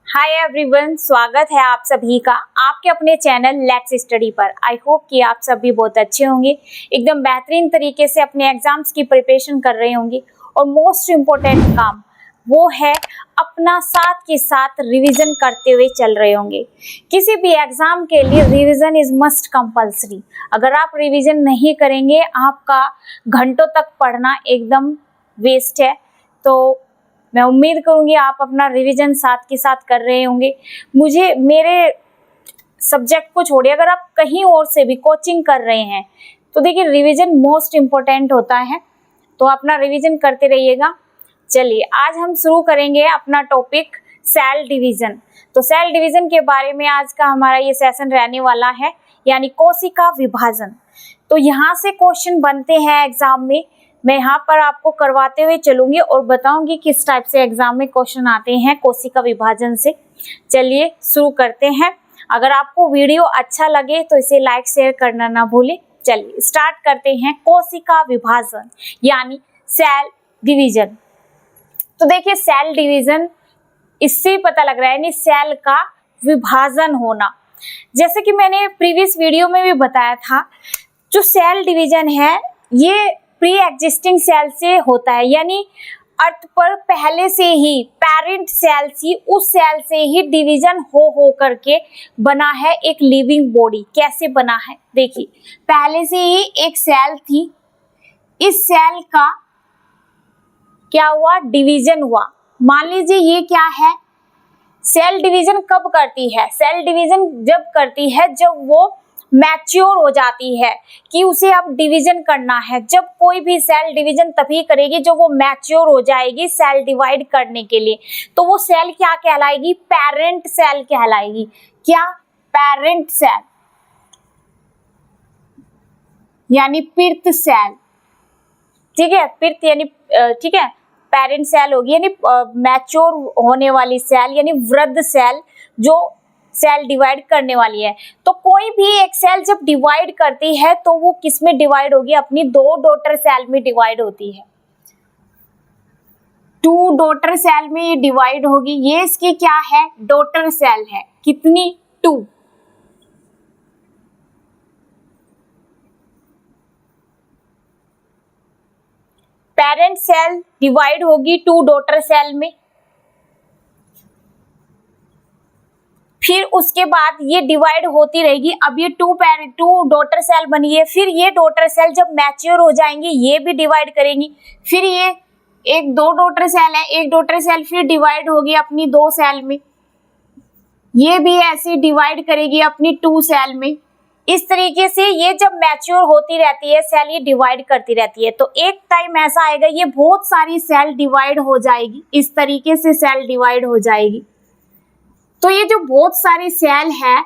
Hi everyone, स्वागत है आप सभी का आपके अपने चैनल लेट्स स्टडी पर। आई होप कि आप सभी बहुत अच्छे होंगे, एकदम बेहतरीन तरीके से अपने एग्जाम्स की प्रिपरेशन कर रहे होंगे। और मोस्ट इम्पोर्टेंट काम वो है अपना साथ के साथ रिवीजन करते हुए चल रहे होंगे। किसी भी एग्जाम के लिए रिवीजन इज मस्ट कंपल्सरी। अगर आप रिवीजन नहीं करेंगे आपका घंटों तक पढ़ना एकदम वेस्ट है। तो मैं उम्मीद करूंगी आप अपना रिवीजन साथ के साथ कर रहे होंगे। मुझे मेरे सब्जेक्ट को छोड़िए, अगर आप कहीं और से भी कोचिंग कर रहे हैं तो देखिए रिवीजन मोस्ट इम्पोर्टेंट होता है, तो अपना रिवीजन करते रहिएगा। चलिए आज हम शुरू करेंगे अपना टॉपिक सेल डिवीजन। तो सेल डिवीजन के बारे में आज का हमारा ये सेशन रहने वाला है, यानी कोशिका विभाजन। तो यहाँ से क्वेश्चन बनते हैं एग्जाम में, मैं यहाँ पर आपको करवाते हुए चलूंगी और बताऊंगी किस टाइप से एग्जाम में क्वेश्चन आते हैं कोशिका विभाजन से। चलिए शुरू करते हैं। अगर आपको वीडियो अच्छा लगे तो इसे लाइक शेयर करना ना भूलें। चलिए स्टार्ट करते हैं कोशिका विभाजन यानी सेल डिवीजन। तो देखिए सेल डिवीजन इससे ही पता लग रहा है, यानी सेल का विभाजन होना। जैसे कि मैंने प्रीवियस वीडियो में भी बताया था, जो सेल डिवीजन है ये प्री एग्जिस्टिंग सेल से होता है, यानी अर्थ पर पहले से ही पेरेंट सेल ही उस सेल से ही डिवीजन हो करके बना है एक लिविंग बॉडी। कैसे बना है देखिए, पहले से ही एक सेल थी, इस सेल का क्या हुआ, डिवीजन हुआ। मान लीजिए ये क्या है, सेल डिवीजन कब करती है, सेल डिवीजन जब करती है जब वो मैच्योर हो जाती है कि उसे अब डिवीजन करना है। जब कोई भी सेल डिवीजन तभी करेगी जब वो मैच्योर हो जाएगी सेल डिवाइड करने के लिए, तो वो सेल क्या कहलाएगी, पेरेंट सेल कहलाएगी। क्या, पेरेंट सेल यानी पितृ सेल, ठीक है, पितृ यानी ठीक है, पेरेंट सेल होगी यानी मैच्योर होने वाली सेल, यानी वृद्ध सेल जो सेल डिवाइड करने वाली है। तो कोई भी एक सेल जब डिवाइड करती है तो वो किस में डिवाइड होगी, अपनी दो डॉटर सेल में डिवाइड होती है, 2 डॉटर सेल में ये डिवाइड होगी। ये इसकी क्या है, डॉटर सेल है, कितनी, 2। पेरेंट सेल डिवाइड होगी 2 डॉटर सेल में, फिर उसके बाद ये डिवाइड होती रहेगी। अब ये 2 डॉटर सेल बनी है, फिर ये डॉटर सेल जब मैच्योर हो जाएंगी ये भी डिवाइड करेंगी। फिर ये 2 डॉटर सेल है, एक डॉटर सेल फिर डिवाइड होगी अपनी 2 सेल में, ये भी ऐसे डिवाइड करेगी अपनी 2 सेल में। इस तरीके से ये जब मैच्योर होती रहती है सेल, ये डिवाइड करती रहती है। तो एक टाइम ऐसा आएगा ये बहुत सारी सेल डिवाइड हो जाएगी, इस तरीके से सेल डिवाइड हो जाएगी। तो ये जो बहुत सारी सेल है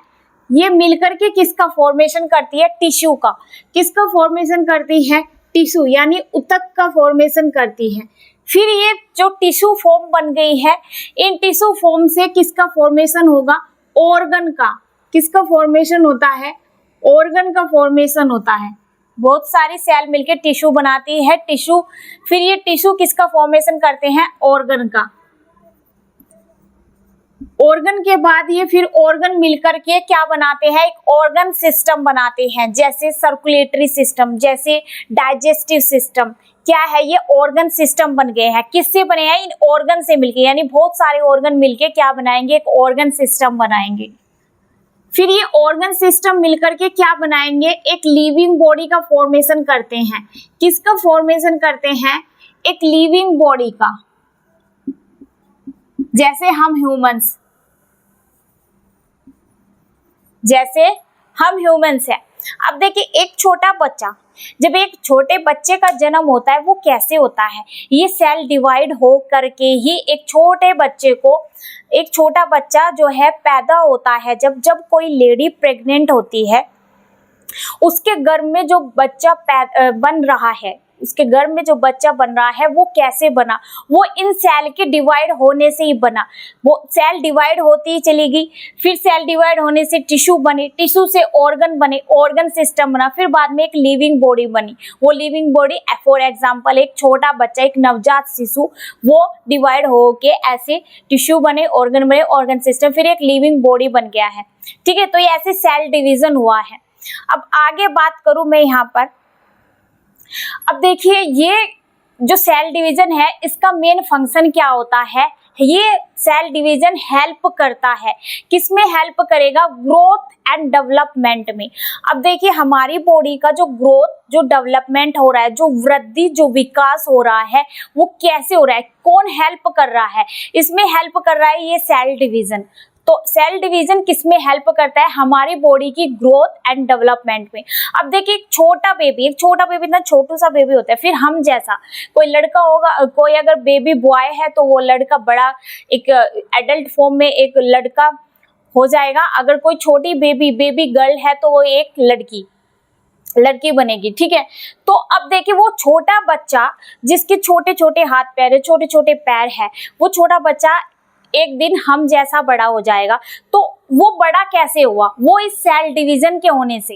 ये मिलकर के किसका फॉर्मेशन करती है, टिश्यू का। किसका फॉर्मेशन करती है, टिश्यू यानी ऊतक का फॉर्मेशन करती है। फिर ये जो टिश्यू फॉर्म बन गई है, इन टिश्यू फॉर्म से किसका फॉर्मेशन होगा, ऑर्गन का। किसका फॉर्मेशन होता है, ऑर्गन का फॉर्मेशन होता है। बहुत सारी सेल मिलकर टिश्यू बनाती है, टिश्यू, फिर ये टिश्यू किसका फॉर्मेशन करते हैं, ऑर्गन का। ऑर्गन के बाद ये फिर ऑर्गन मिलकर के क्या बनाते हैं, एक ऑर्गन सिस्टम बनाते हैं, जैसे सर्कुलेटरी सिस्टम, जैसे डाइजेस्टिव सिस्टम। क्या है, ये ऑर्गन सिस्टम बन गए हैं। किससे बने हैं, इन ऑर्गन से मिलके, यानी बहुत सारे ऑर्गन मिलके क्या बनाएंगे, एक ऑर्गन सिस्टम बनाएंगे। फिर ये ऑर्गन सिस्टम मिलकर के क्या बनाएंगे, एक लिविंग बॉडी का फॉर्मेशन करते हैं। किसका फॉर्मेशन करते हैं, एक लिविंग बॉडी का, जैसे हम ह्यूमंस हैं। अब देखिए एक छोटा बच्चा, जब एक छोटे बच्चे का जन्म होता है वो कैसे होता है, ये सेल डिवाइड हो करके ही एक छोटे बच्चे को, एक छोटा बच्चा जो है पैदा होता है। जब कोई लेडी प्रेग्नेंट होती है उसके गर्भ में जो बच्चा बन रहा है उसके गर्भ में जो बच्चा बन रहा है वो कैसे बना, वो इन सेल के डिवाइड होने से ही बना। वो सेल डिवाइड होती ही चली गई, फिर सेल डिवाइड होने से टिश्यू बने, टिश्यू से ऑर्गन बने, ऑर्गन सिस्टम बना, फिर बाद में एक लिविंग बॉडी बनी। वो लिविंग बॉडी फॉर एग्जांपल एक छोटा बच्चा, एक नवजात शिशु, वो डिवाइड होके ऐसे टिश्यू बने, ऑर्गन बने, ऑर्गन सिस्टम, फिर एक लिविंग बॉडी बन गया है। ठीक है, तो ये ऐसे सेल डिवीजन हुआ है। अब आगे बात करूं मैं यहाँ पर, अब देखिए ये जो सेल डिवीजन है इसका मेन फंक्शन क्या होता है। ये सेल डिवीजन हेल्प करता है, किसमें हेल्प करेगा, ग्रोथ एंड डेवलपमेंट में। अब देखिए हमारी बॉडी का जो ग्रोथ, जो डेवलपमेंट हो रहा है, जो वृद्धि, जो विकास हो रहा है, वो कैसे हो रहा है, कौन हेल्प कर रहा है, इसमें हेल्प कर रहा है ये सेल डिवीजन। तो सेल डिवीजन किसमें हेल्प करता है, हमारी बॉडी की ग्रोथ एंड डेवलपमेंट में। अब देखिए एक छोटा बेबी इतना छोटू सा बेबी होता है, फिर हम जैसा कोई लड़का होगा, कोई अगर बेबी बॉय है तो वो लड़का बड़ा एक एडल्ट फॉर्म में एक लड़का हो जाएगा, अगर कोई छोटी बेबी गर्ल है तो वो एक लड़की बनेगी। ठीक है, तो अब देखिए वो छोटा बच्चा जिसके छोटे छोटे हाथ पैर है, छोटे छोटे पैर है, वो छोटा बच्चा एक दिन हम जैसा बड़ा हो जाएगा। तो वो बड़ा कैसे हुआ, वो इस सेल डिवीजन के होने से।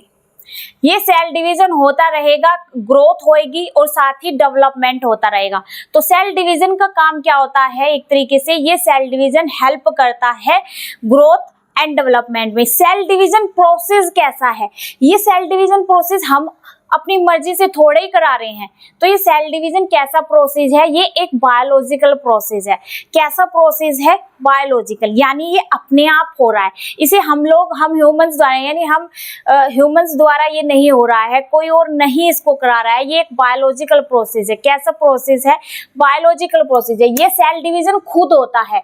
ये सेल डिवीजन होता रहेगा, ग्रोथ होएगी और साथ ही डेवलपमेंट होता रहेगा। तो सेल डिवीजन का काम क्या होता है, एक तरीके से ये सेल डिवीजन हेल्प करता है ग्रोथ एंड डेवलपमेंट में। सेल डिवीजन प्रोसेस कैसा है, ये सेल डिवीजन प्रोसेस हम अपनी मर्जी से थोड़े ही करा रहे हैं। तो ये सेल डिवीजन कैसा प्रोसेस है, ये एक बायोलॉजिकल प्रोसेस है। कैसा प्रोसेस है, बायोलॉजिकल, यानी ये अपने आप हो रहा है। इसे हम ह्यूमंस द्वारा, यानी हम ह्यूमंस द्वारा ये नहीं हो रहा है, कोई और नहीं इसको करा रहा है, ये एक बायोलॉजिकल प्रोसेस है। कैसा प्रोसेस है, बायोलॉजिकल प्रोसेस है, ये सेल डिवीजन खुद होता है।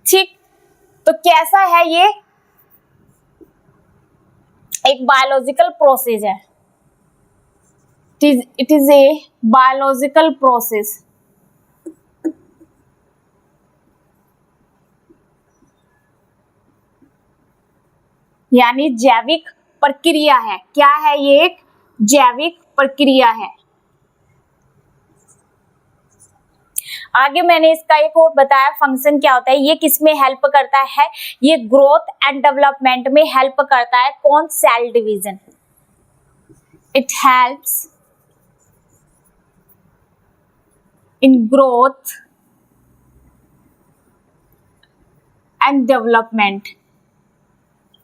ठीक, तो कैसा है ये, एक बायोलॉजिकल प्रोसेस है। It is a biological process. यानी जैविक प्रक्रिया है। क्या है ये, एक जैविक प्रक्रिया है। आगे मैंने इसका एक और बताया फंक्शन क्या होता है, ये किसमें हेल्प करता है, ये ग्रोथ एंड डेवलपमेंट में हेल्प करता है। कौन, cell division. It helps in growth and development।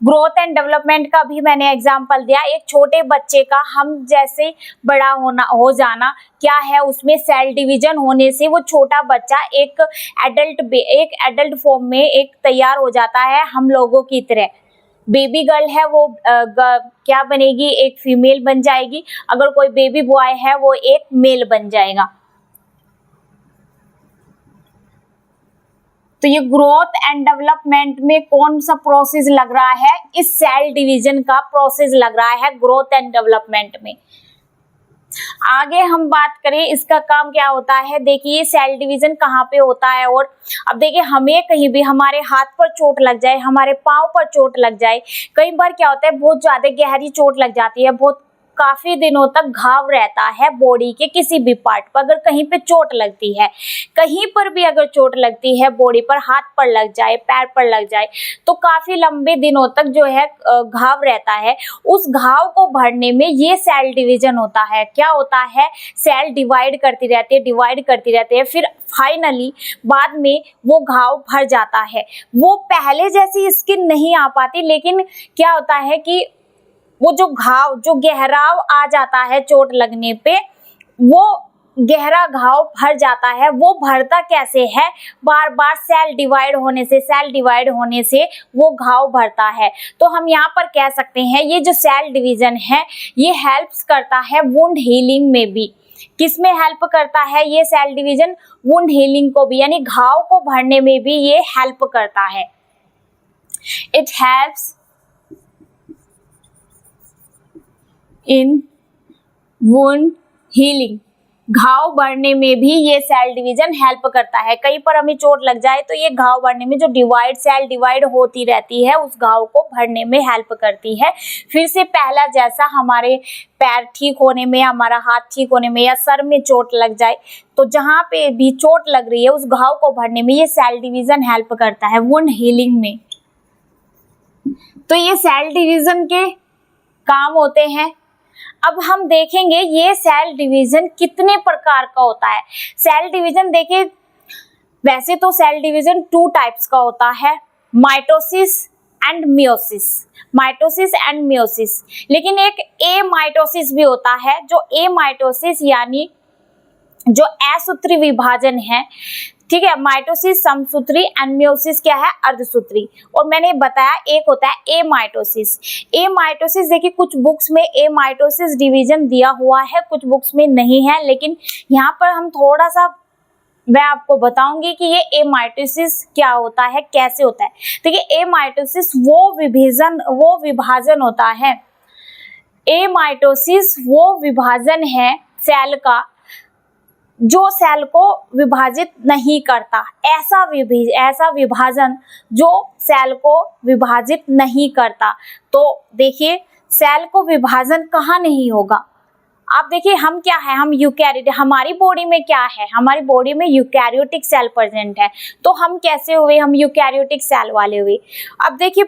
Growth and development का भी मैंने एग्जांपल दिया। एक छोटे बच्चे का हम जैसे बड़ा हो जाना क्या है, उसमें सेल डिवीजन होने से वो छोटा बच्चा एक एडल्ट फॉर्म में एक तैयार हो जाता है हम लोगों की तरह। बेबी गर्ल है वो क्या बनेगी, एक फीमेल बन जाएगी। अगर कोई बेबी बॉय है वो एक मेल बन जाएगा। तो ये ग्रोथ एंड डेवलपमेंट में कौन सा प्रोसेस लग रहा है, इस सेल डिवीजन का प्रोसेस लग रहा है ग्रोथ एंड डेवलपमेंट में। आगे हम बात करें इसका काम क्या होता है। देखिए सेल डिवीजन कहाँ पे होता है, और अब देखिए हमें कहीं भी हमारे हाथ पर चोट लग जाए, हमारे पाँव पर चोट लग जाए, कई बार क्या होता है बहुत ज्यादा गहरी चोट लग जाती है, बहुत काफी दिनों तक घाव रहता है बॉडी के किसी भी पार्ट पर। अगर कहीं पे चोट लगती है, कहीं पर भी अगर चोट लगती है बॉडी पर, हाथ पर लग जाए, पैर पर लग जाए, तो काफी लंबे दिनों तक जो है घाव रहता है। उस घाव को भरने में ये सेल डिवीजन होता है। क्या होता है, सेल डिवाइड करती रहती है, फिर फाइनली बाद में वो घाव भर जाता है। वो पहले जैसी स्किन नहीं आ पाती, लेकिन क्या होता है कि वो जो घाव, जो गहराव आ जाता है चोट लगने पे, वो गहरा घाव भर जाता है। वो भरता कैसे है, बार बार सेल डिवाइड होने से वो घाव भरता है। तो हम यहाँ पर कह सकते हैं ये जो सेल डिवीजन है ये हेल्प्स करता है वुंड हीलिंग में भी। किसमें हेल्प करता है ये सेल डिवीजन, वुंड हीलिंग को भी, यानी घाव को भरने में भी ये हेल्प करता है। It helps in wound healing. घाव भरने में भी ये सेल डिवीजन हेल्प करता है। कहीं पर हमें चोट लग जाए तो ये घाव भरने में जो सेल डिवाइड होती रहती है उस घाव को भरने में हेल्प करती है। फिर से पहला जैसा हमारे पैर ठीक होने में, हमारा हाथ ठीक होने में या सर में चोट लग जाए तो जहाँ पे भी चोट लग रही है उस घाव को भरने में ये सेल डिवीजन हेल्प करता है, वुंड हीलिंग में। तो ये सेल डिवीजन के काम होते हैं। अब हम देखेंगे ये सेल डिवीजन कितने प्रकार का होता है। सेल डिवीजन देखिए, वैसे तो सेल डिवीजन 2 टाइप्स का होता है, mitosis and meiosis. Mitosis and meiosis, लेकिन एक ए माइटोसिस भी होता है। जो ए माइटोसिस यानी जो असूत्री विभाजन है, ठीक है। माइटोसिस समसूत्री एंड मियोसिस क्या है, अर्धसूत्री। और मैंने बताया एक होता है ए माइटोसिस। ए माइटोसिस देखिए कुछ बुक्स में ए माइटोसिस डिवीजन दिया हुआ है, कुछ बुक्स में नहीं है, लेकिन यहाँ पर हम थोड़ा सा मैं आपको बताऊंगी कि ये ए माइटोसिस क्या होता है, कैसे होता है। देखिए ए माइटोसिस वो विभाजन होता है। ए माइटोसिस वो विभाजन है सेल का जो सेल को विभाजित नहीं करता। ऐसा विभाजन जो सेल को विभाजित नहीं करता। तो देखिए सेल को विभाजन कहाँ नहीं होगा। आप देखिए हम क्या है, हम यूकैरियोटिक, हमारी बॉडी में क्या है, हमारी बॉडी में यूकैरियोटिक सेल प्रेजेंट है। तो हम कैसे हुए, हम यूकैरियोटिक सेल वाले हुए। अब देखिए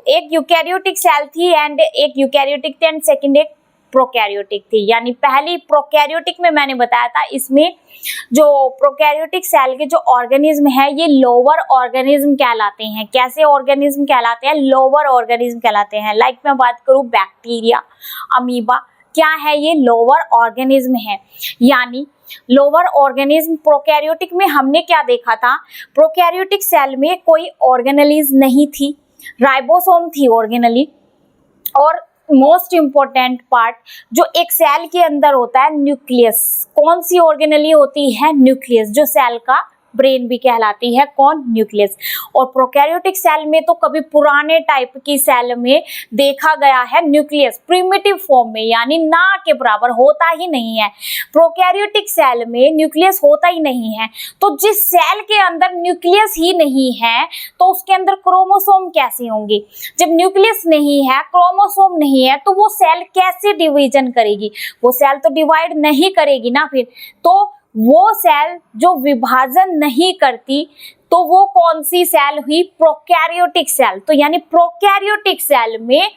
एक यूकैरियोटिक सेल थी एंड एक यूकैरियोटिक थी एंड सेकेंड एक प्रोकैरियोटिक थी। यानी पहली प्रोकैरियोटिक में मैंने बताया था, इसमें जो प्रोकैरियोटिक सेल के जो ऑर्गेनिज्म है ये लोअर ऑर्गेनिज्म कहलाते हैं। कैसे ऑर्गेनिज्म कहलाते हैं, लोअर ऑर्गेनिज्म कहलाते हैं। लाइक मैं बात करूं बैक्टीरिया, अमीबा, क्या है ये लोअर ऑर्गेनिज्म है। यानी लोअर ऑर्गेनिज्म प्रोकैरियोटिक में हमने क्या देखा था, प्रोकैरियोटिक सेल में कोई ऑर्गेनेलीज नहीं थी, राइबोसोम थी ऑर्गेनेली। और मोस्ट इंपॉर्टेंट पार्ट जो एक सेल के अंदर होता है, न्यूक्लियस। कौन सी ऑर्गेनेली होती है, न्यूक्लियस, जो सेल का ब्रेन भी कहलाती है, कौन, न्यूक्लियस। और प्रोकैरियोटिक सेल में तो कभी पुराने टाइप की सेल में देखा गया है न्यूक्लियस प्रिमिटिव फॉर्म में, यानी ना के बराबर होता ही नहीं है। प्रोकैरियोटिक सेल में न्यूक्लियस होता ही नहीं है। तो जिस सेल के अंदर न्यूक्लियस ही नहीं है तो उसके अंदर क्रोमोसोम कैसे होंगे। जब न्यूक्लियस नहीं है, क्रोमोसोम नहीं है, तो वो सेल कैसे डिवीजन करेगी, वो सेल तो डिवाइड नहीं करेगी ना। फिर तो वो सेल जो विभाजन नहीं करती तो वो कौन सी सेल हुई, प्रोकैरियोटिक सेल। तो यानी प्रोकैरियोटिक सेल में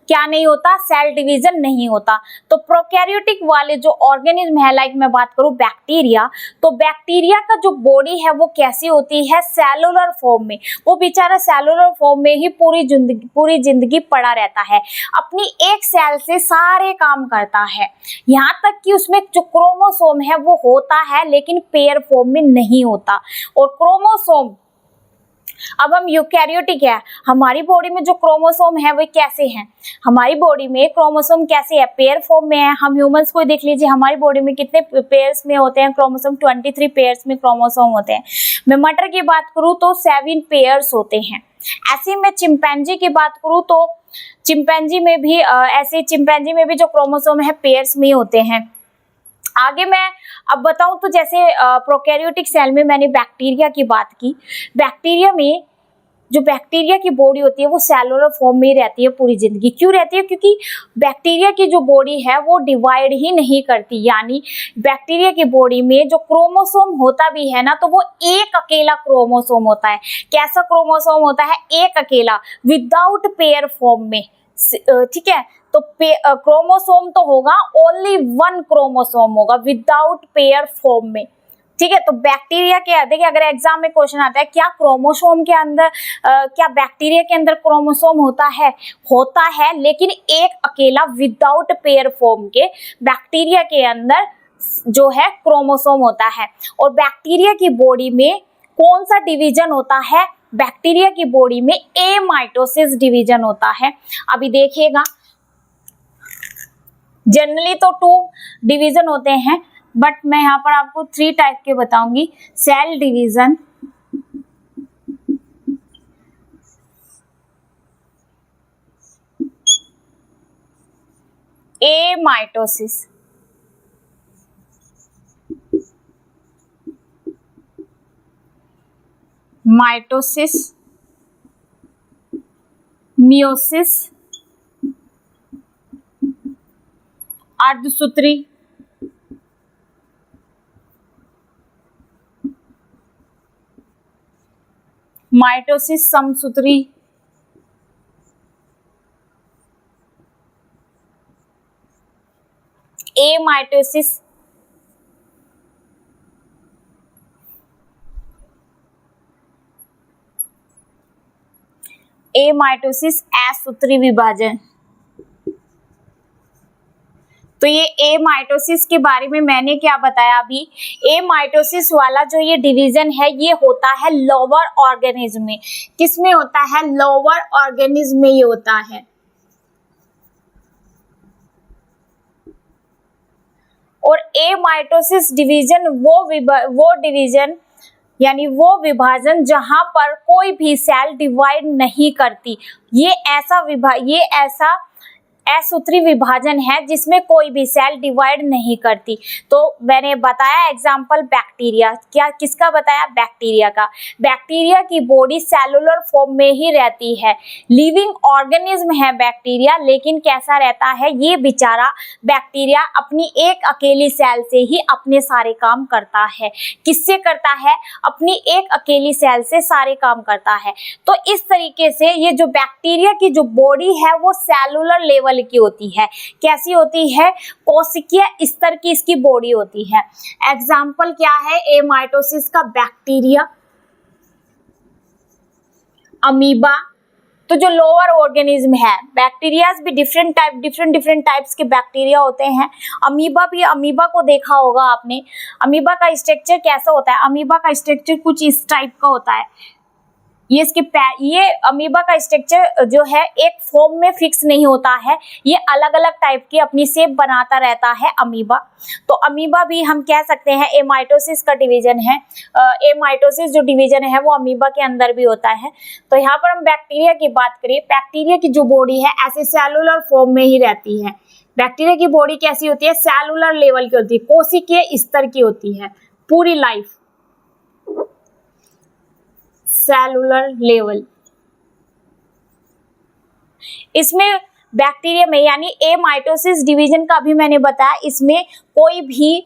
क्या नहीं होता, सेल डिवीजन नहीं होता। तो प्रोकैरियोटिक वाले जो ऑर्गेनिज्म है, लाइक मैं बात करूं बैक्टीरिया, तो बैक्टीरिया का जो बॉडी है वो कैसी होती है, सेलुलर फॉर्म में। वो बेचारा सेलुलर फॉर्म में ही पूरी जिंदगी पड़ा रहता है, अपनी एक सेल से सारे काम करता है। यहाँ तक कि उसमें जो क्रोमोसोम है वो होता है लेकिन पेयर फॉर्म में नहीं होता। और क्रोमोसोम, अब हम यूकैरियोटिक है, हमारी बॉडी में जो क्रोमोसोम है वो कैसे हैं, हमारी बॉडी में क्रोमोसोम कैसे है, पेयर फॉर्म में है। हम ह्यूमंस को देख लीजिए, हमारी बॉडी में कितने पेयर्स में होते हैं क्रोमोसोम, 23 पेयर्स में क्रोमोसोम होते हैं। मैं मटर की बात करूं तो 7 पेयर्स होते हैं। ऐसे में चिंपैंजी की बात करूं तो चिंपैंजी में भी जो क्रोमोसोम है पेयर्स में होते हैं। आगे मैं अब बताऊं तो जैसे प्रोकैरियोटिक सेल में मैंने बैक्टीरिया की बात की। बैक्टीरिया में जो बैक्टीरिया की बॉडी होती है वो सेलुलर फॉर्म में ही रहती है पूरी जिंदगी। क्यों रहती है, क्योंकि बैक्टीरिया की जो बॉडी है वो डिवाइड ही नहीं करती। यानी बैक्टीरिया की बॉडी में जो क्रोमोसोम होता भी है ना, तो वो एक अकेला क्रोमोसोम होता है। कैसा क्रोमोसोम होता है, एक अकेला, विदाउट पेयर फॉर्म में, ठीक है। तो क्रोमोसोम तो होगा, ओनली 1 क्रोमोसोम होगा विदाउट पेयर फॉर्म में, ठीक है। तो बैक्टीरिया के, देखिए अगर एग्जाम में क्वेश्चन आता है क्या क्रोमोसोम के अंदर क्या बैक्टीरिया के अंदर क्रोमोसोम होता है, लेकिन एक अकेला विदाउट पेयर फॉर्म के बैक्टीरिया के अंदर जो है क्रोमोसोम होता है। और बैक्टीरिया की बॉडी में कौन सा डिवीजन होता है, बैक्टीरिया की बॉडी में ए माइटोसिस डिवीजन होता है। अभी देखिएगा, जनरली तो 2 डिवीजन होते हैं, बट मैं यहाँ पर आपको 3 टाइप के बताऊंगी। Cell division, a mitosis, mitosis, meiosis, अर्धसूत्री, माइटोसिस समसूत्री, एमाइटोसिस, एमाइटोसिस असूत्री विभाजन। तो ये एमाइटोसिस के बारे में मैंने क्या बताया अभी, एमाइटोसिस वाला जो ये डिवीजन है ये होता है लोअर ऑर्गेनिज्म में। किसमें होता है? लोअर ऑर्गेनिज्म में ये होता है। और एमाइटोसिस डिवीजन वो डिवीजन यानी वो विभाजन जहां पर कोई भी सेल डिवाइड नहीं करती, ये ऐसा असूत्री विभाजन है जिसमें कोई भी सेल डिवाइड नहीं करती। तो मैंने बताया एग्जांपल बैक्टीरिया, क्या किसका बताया? बैक्टीरिया का। बैक्टीरिया की बॉडी सेलुलर फॉर्म में ही रहती है, लिविंग ऑर्गेनिज्म है बैक्टीरिया, लेकिन कैसा रहता है ये बेचारा बैक्टीरिया अपनी एक अकेली सेल से ही अपने सारे काम करता है। किससे करता है? अपनी एक अकेली सेल से सारे काम करता है। तो इस तरीके से ये जो बैक्टीरिया की जो बॉडी है वो सेलुलर लेवल की होती है। कैसी होती है? कोशिकीय स्तर की इसकी बॉडी होती है। एग्जाम्पल क्या है एमाइटोसिस का? Bacteria, amoeba. तो जो लोअर ऑर्गेनिज्म है, बैक्टीरियाज भी डिफरेंट टाइप्स के बैक्टीरिया होते हैं। अमीबा भी, अमीबा को देखा होगा आपने। अमीबा का स्ट्रक्चर कैसा होता है? अमीबा का स्ट्रक्चर कुछ इस टाइप का होता है। ये अमीबा का स्ट्रक्चर जो है एक फॉर्म में फिक्स नहीं होता है, ये अलग अलग टाइप की अपनी शेप बनाता रहता है अमीबा। तो अमीबा भी हम कह सकते हैं एमाइटोसिस का डिवीजन है। एमाइटोसिस जो डिवीजन है वो अमीबा के अंदर भी होता है। तो यहाँ पर हम बैक्टीरिया की बात करें, बैक्टीरिया की जो बॉडी है ऐसे सेलुलर फॉर्म में ही रहती है। बैक्टीरिया की बॉडी कैसी होती है? सेलुलर लेवल की होती है, कोशिकीय स्तर की होती है पूरी लाइफ, सेलुलर लेवल। इसमें बैक्टीरिया में यानी एमाइटोसिस डिवीजन का भी मैंने बताया, इसमें कोई भी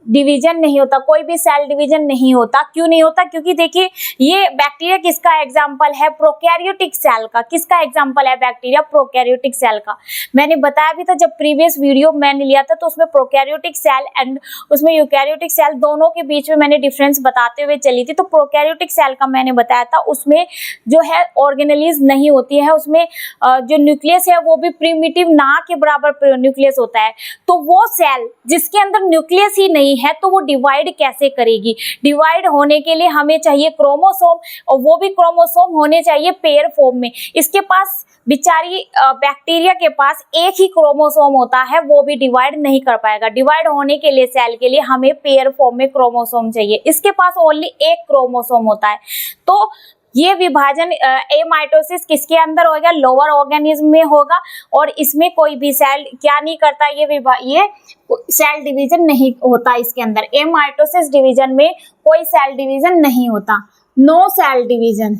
डिवीजन नहीं होता, कोई भी सेल डिवीजन नहीं होता। क्यों नहीं होता? क्योंकि देखिए ये बैक्टीरिया किसका एग्जाम्पल है? प्रोकैरियोटिक सेल का। किसका एग्जाम्पल है बैक्टीरिया? प्रोकैरियोटिक सेल का। मैंने बताया भी था जब प्रीवियस वीडियो मैंने लिया था, तो उसमें प्रोकैरियोटिक सेल एंड उसमें यूकैरियोटिक सेल दोनों के बीच में मैंने डिफरेंस बताते हुए चली थी। तो प्रोकैरियोटिक सेल का मैंने बताया था उसमें जो है ऑर्गेनेलिज नहीं होती है, उसमें जो न्यूक्लियस है वो भी प्रिमिटिव ना के बराबर न्यूक्लियस होता है। तो वो सेल जिसके अंदर न्यूक्लियस ही नहीं है तो वो डिवाइड कैसे करेगी? डिवाइड होने के लिए हमें चाहिए क्रोमोसोम, और वो भी क्रोमोसोम होने चाहिए पेयर फॉर्म में। इसके पास बेचारी बैक्टीरिया के पास एक ही क्रोमोसोम होता है, वो भी डिवाइड नहीं कर पाएगा। डिवाइड होने के लिए सेल के लिए हमें पेयर फॉर्म में क्रोमोसोम चाहिए, इसके पास ओनली एक क्रोमोसोम होता है। तो ये विभाजन एमाइटोसिस किसके अंदर होगा? लोअर ऑर्गेनिज्म में होगा। और इसमें कोई भी सेल क्या नहीं करता, ये सेल डिवीजन नहीं होता इसके अंदर। एमाइटोसिस डिवीजन में कोई सेल डिवीजन नहीं होता, नो सेल डिवीजन।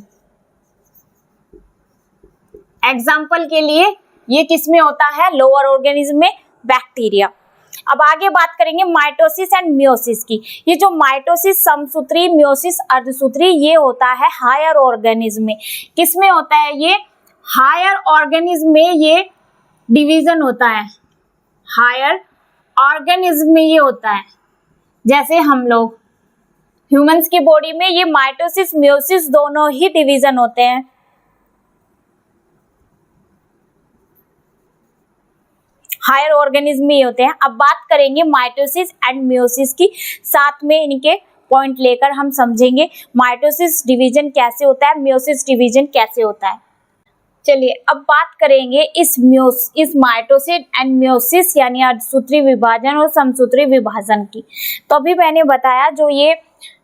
एग्जाम्पल के लिए ये किसमें होता है? लोअर ऑर्गेनिज्म में, बैक्टीरिया। अब आगे बात करेंगे माइटोसिस एंड मियोसिस की। ये जो माइटोसिस समसूत्री, मियोसिस अर्धसूत्री, ये होता है हायर ऑर्गेनिज्म में। किसमें होता है? ये हायर ऑर्गेनिज्म में ये डिवीजन होता है, हायर ऑर्गेनिज्म में ये होता है। जैसे हम लोग ह्यूमंस की बॉडी में ये माइटोसिस मियोसिस दोनों ही डिवीजन होते हैं। हायर ऑर्गेनिज्म में होते हैं। अब बात करेंगे माइटोसिस एंड मियोसिस की, साथ में इनके पॉइंट लेकर हम समझेंगे माइटोसिस डिवीजन कैसे होता है, मियोसिस डिवीजन कैसे होता है। चलिए अब बात करेंगे इस माइटोसिस एंड मियोसिस यानी अर्धसूत्री विभाजन और समसूत्री विभाजन की। तो अभी मैंने बताया जो ये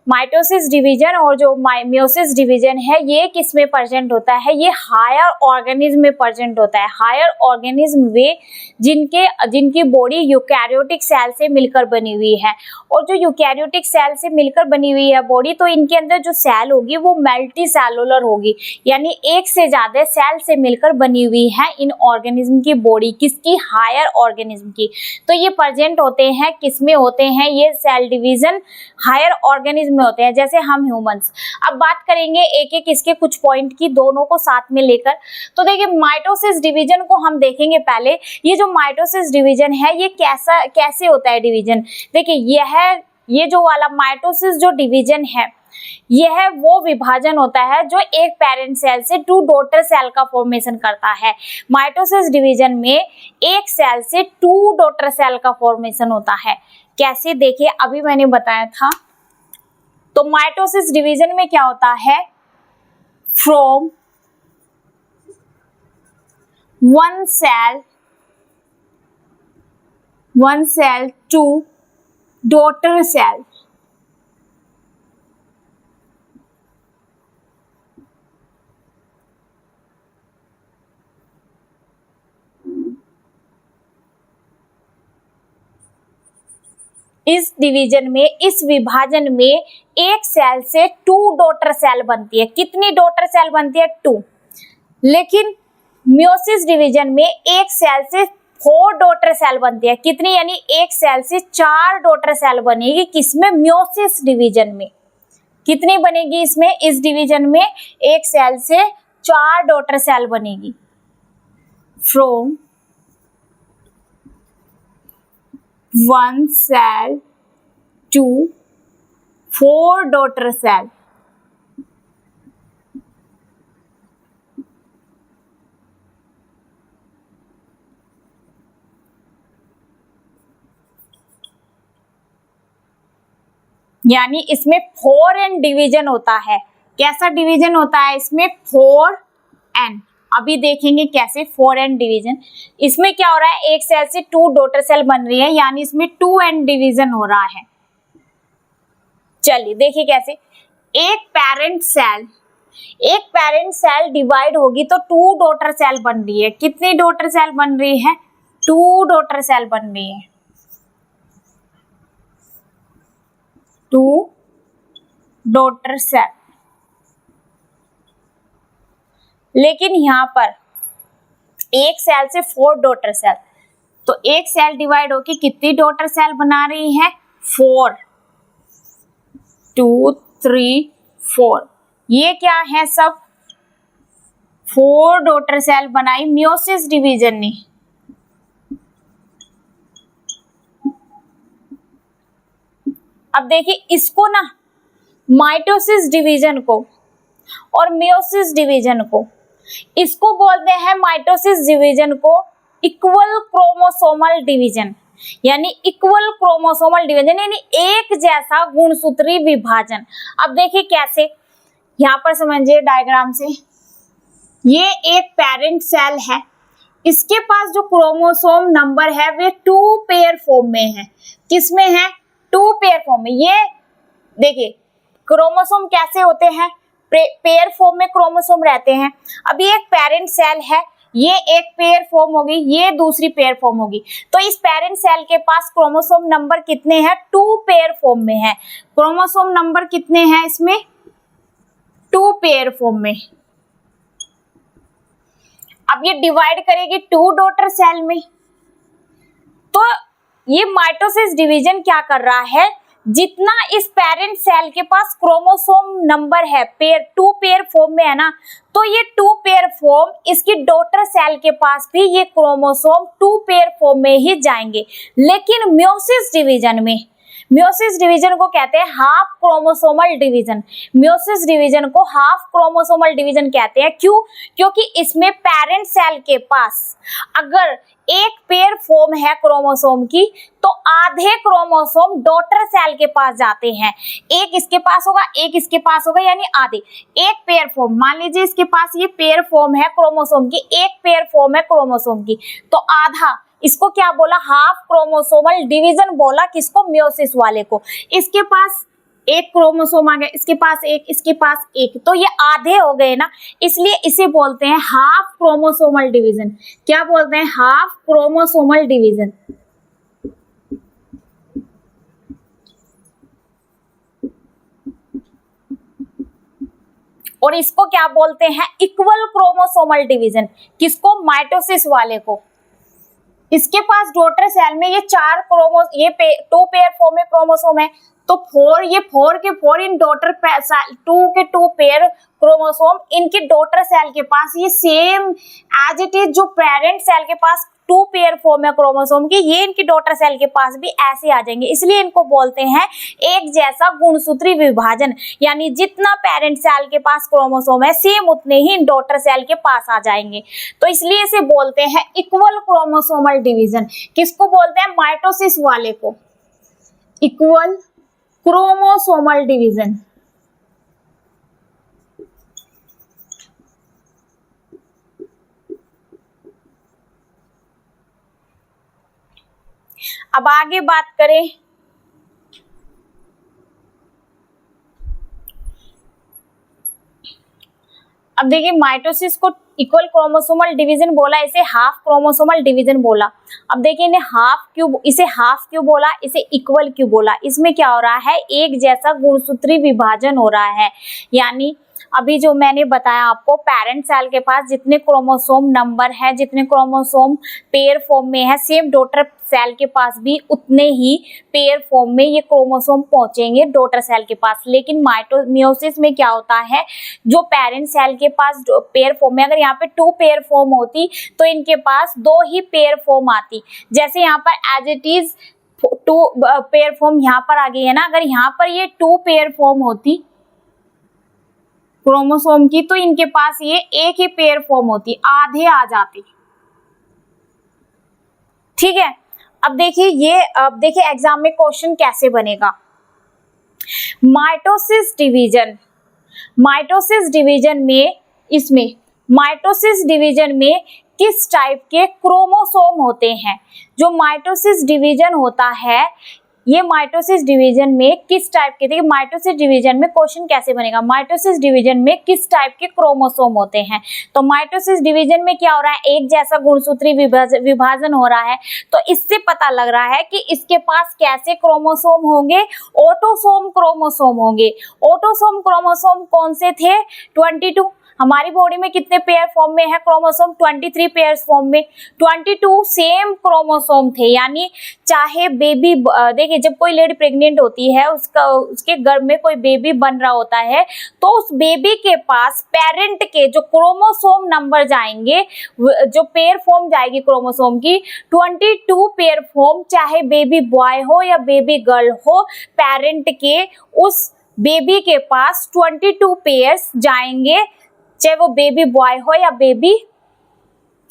माइटोसिस डिवीजन और जो मियोसिस डिवीजन है ये किस में प्रेजेंट होता है, ये हायर ऑर्गेनिज्म में प्रेजेंट होता है। हायर ऑर्गेनिज्म वे जिनकी बॉडी यूकैरियोटिक सेल से मिलकर बनी हुई है, और जो यूकैरियोटिक सेल से मिलकर बनी हुई है बॉडी, तो इनके अंदर जो सेल होगी वो मल्टी सेलुलर होगी, यानी एक से ज्यादा सेल से मिलकर बनी हुई है इन ऑर्गेनिज्म की बॉडी, किसकी, हायर ऑर्गेनिज्म की। तो ये प्रेजेंट होते हैं, किस में होते हैं, ये सेल डिवीजन हायर ऑर्गेनिज्म में होते हैं, जैसे हम ह्यूमंस। अब बात करेंगे एक एक इसके कुछ पॉइंट की, दोनों को साथ में लेकर। तो देखिए माइटोसिस डिवीजन को हम देखेंगे पहले। ये जो माइटोसिस डिवीजन है ये कैसे होता है डिवीजन, देखिए ये जो वाला माइटोसिस जो डिवीजन है यह वो विभाजन होता है जो एक पेरेंट सेल से 2 डॉटर सेल का फॉर्मेशन करता है। माइटोसिस डिवीजन में एक सेल से 2 डॉटर सेल का फॉर्मेशन होता है। कैसे, देखिए अभी मैंने बताया था। तो माइटोसिस डिवीजन में क्या होता है, from one cell to daughter cell. इस डिवीजन में, इस विभाजन में एक सेल से 2 डॉटर सेल बनती है। कितनी डॉटर सेल बनती है, 2। लेकिन मियोसिस डिवीजन में एक सेल से 4 डॉटर सेल बनती है। कितनी, यानी एक सेल से 4 डॉटर सेल बनेगी। किसमें, मियोसिस डिवीजन में। कितनी बनेगी इसमें, इस डिवीजन में एक सेल से 4 डॉटर सेल बनेगी। From one cell to 4 daughter cell. यानी इसमें 4n डिवीजन होता है। कैसा डिवीजन होता है इसमें, 4n। अभी देखेंगे कैसे 4n डिवीजन। इसमें क्या हो रहा है, एक सेल से 2 डॉटर सेल बन रही है, यानी इसमें 2n डिवीजन हो रहा है। चलिए देखिए कैसे, एक पेरेंट सेल डिवाइड होगी तो 2 डॉटर सेल बन रही है। कितनी डॉटर सेल बन रही है, 2 डॉटर सेल बन रही है। 2 डॉटर सेल। लेकिन यहां पर एक सेल से 4 डॉटर सेल, तो एक सेल डिवाइड होकर कितनी डॉटर सेल बना रही है, 4। 2 3 4, ये क्या है, सब 4 डॉटर सेल बनाई मियोसिस डिवीजन ने। अब देखिए इसको ना, माइटोसिस डिवीजन को और मियोसिस डिवीजन को, इसको बोलते हैं माइटोसिस डिवीजन को इक्वल क्रोमोसोमल डिवीजन, यानी इक्वल क्रोमोसोमल डिवीजन, यानी एक जैसा गुणसूत्री विभाजन। अब देखिए कैसे, यहां पर समझिए डायग्राम से, ये एक पेरेंट सेल है, इसके पास जो क्रोमोसोम नंबर है वे 2 पेयर फॉर्म में है। किस में है, 2 पेयर फॉर्म में। ये देखिए क्रोमोसोम कैसे होते हैं, पेयर फॉर्म में क्रोमोसोम रहते हैं। अभी एक पेरेंट सेल है, ये एक पेयर फॉर्म होगी, ये दूसरी पेयर फॉर्म होगी। तो इस पेरेंट सेल के पास क्रोमोसोम नंबर कितने हैं, 2 पेयर फॉर्म में है। क्रोमोसोम नंबर कितने हैं इसमें, 2 पेयर फॉर्म में। अब ये डिवाइड करेगी 2 डॉटर सेल में। तो ये माइटोसिस डिवीजन क्या कर रहा है, जितना इस पेरेंट सेल के पास क्रोमोसोम नंबर है, पेयर 2 पेयर फॉर्म में है ना, तो ये 2 पेयर फॉर्म इसकी डॉटर सेल के पास भी ये क्रोमोसोम 2 पेयर फॉर्म में ही जाएंगे। लेकिन मियोसिस डिवीजन को कहते हैं half chromosomal division. Meiosis division को हाफ क्रोमोसोमल डिवीजन कहते हैं। क्यों, क्योंकि इसमें पेरेंट सेल के पास अगर एक पेयर फॉर्म है क्रोमोसोम की, तो आधे क्रोमोसोम डॉटर सेल के पास जाते हैं। एक इसके पास होगा, एक इसके पास होगा, यानी आधे। एक पेयर फॉर्म, मान लीजिए इसके पास ये पेयर फॉर्म है क्रोमोसोम की, एक पेयर फॉर्म है क्रोमोसोम की, तो आधा, इसको क्या बोला, हाफ क्रोमोसोमल डिवीजन बोला, किसको, मियोसिस वाले को। इसके पास एक क्रोमोसोम आ गया, इसके पास एक, इसके पास एक, तो ये आधे हो गए ना, इसलिए इसे बोलते हैं हाफ क्रोमोसोमल डिवीजन। क्या बोलते हैं? Half chromosomal division. और इसको क्या बोलते हैं? Equal chromosomal division. किसको? माइटोसिस वाले को। इसके पास डॉटर सेल में ये चार ये 2 पेयर फॉर्म में क्रोमोसोम है, तो 4 के 4 इन डॉटर 2 के 2 पेयर क्रोमोसोम इनके डॉटर सेल के पास ये सेम एज इट इज जो पेरेंट सेल के पास 2 पेयर फॉर्म है क्रोमोसोम की, ये इनकी डॉटर सेल के पास भी ऐसे आ जाएंगे। इसलिए इनको बोलते हैं एक जैसा गुणसूत्री विभाजन, यानी जितना पेरेंट सेल के पास क्रोमोसोम है सेम उतने ही डॉटर सेल के पास आ जाएंगे। तो इसलिए इसे बोलते हैं इक्वल क्रोमोसोमल डिवीजन। किसको बोलते हैं? माइटोसिस वाले को इक्वल क्रोमोसोमल डिवीजन। अब आगे बात करें, अब देखिए माइटोसिस को इक्वल क्रोमोसोमल डिवीजन बोला, इसे हाफ क्रोमोसोमल डिवीजन बोला। अब देखिए इसे हाफ क्यों बोला, इसे इक्वल क्यों बोला? इसमें क्या हो रहा है? एक जैसा गुणसूत्री विभाजन हो रहा है। यानी अभी जो मैंने बताया आपको, पेरेंट सेल के पास जितने क्रोमोसोम नंबर है, जितने क्रोमोसोम पेयर फॉर्म में है, सेम डॉटर सेल के पास भी उतने ही पेयर फॉर्म में ये क्रोमोसोम पहुंचेंगे डॉटर सेल के पास। लेकिन मियोसिस में क्या होता है? जो पेरेंट सेल के पास पेयर फॉर्म में, अगर यहाँ पे 2 पेयर फॉर्म होती तो इनके पास 2 ही पेयर फॉर्म आती। जैसे यहाँ पर as it is 2 pair form यहाँ पर आ गई है ना, अगर यहाँ पर ये 2 पेयर फॉर्म होती क्रोमोसोम की, तो इनके पास ये एक ही पेयर फॉर्म होती, आधे आ जाते। ठीक है, अब देखिए एग्जाम में क्वेश्चन कैसे बनेगा। माइटोसिस डिवीजन में किस टाइप के क्रोमोसोम होते हैं? जो माइटोसिस डिवीजन होता है, ये माइटोसिस डिवीजन में किस टाइप के, देखिए माइटोसिस डिवीजन में क्वेश्चन कैसे बनेगा, माइटोसिस डिवीजन में किस टाइप के क्रोमोसोम होते हैं? तो माइटोसिस डिवीजन में क्या हो रहा है? एक जैसा गुणसूत्री विभाजन हो रहा है। तो इससे पता लग रहा है कि इसके पास कैसे क्रोमोसोम होंगे? ऑटोसोम क्रोमोसोम होंगे। ऑटोसोम क्रोमोसोम कौन से थे? 22। हमारी बॉडी में कितने पेयर फॉर्म में है क्रोमोसोम? 23 पेयर्स फॉर्म में। 22 सेम क्रोमोसोम थे, यानी चाहे बेबी, देखिए जब कोई लेडी प्रेग्नेंट होती है, उसके गर्भ में कोई बेबी बन रहा होता है, तो उस बेबी के पास पेरेंट के जो क्रोमोसोम नंबर जाएंगे, जो पेयर फॉर्म जाएगी क्रोमोसोम की, 22 पेयर फॉर्म, चाहे बेबी बॉय हो या बेबी गर्ल हो, पेरेंट के उस बेबी के पास 22 पेयर्स जाएंगे, चाहे वो बेबी बॉय हो या बेबी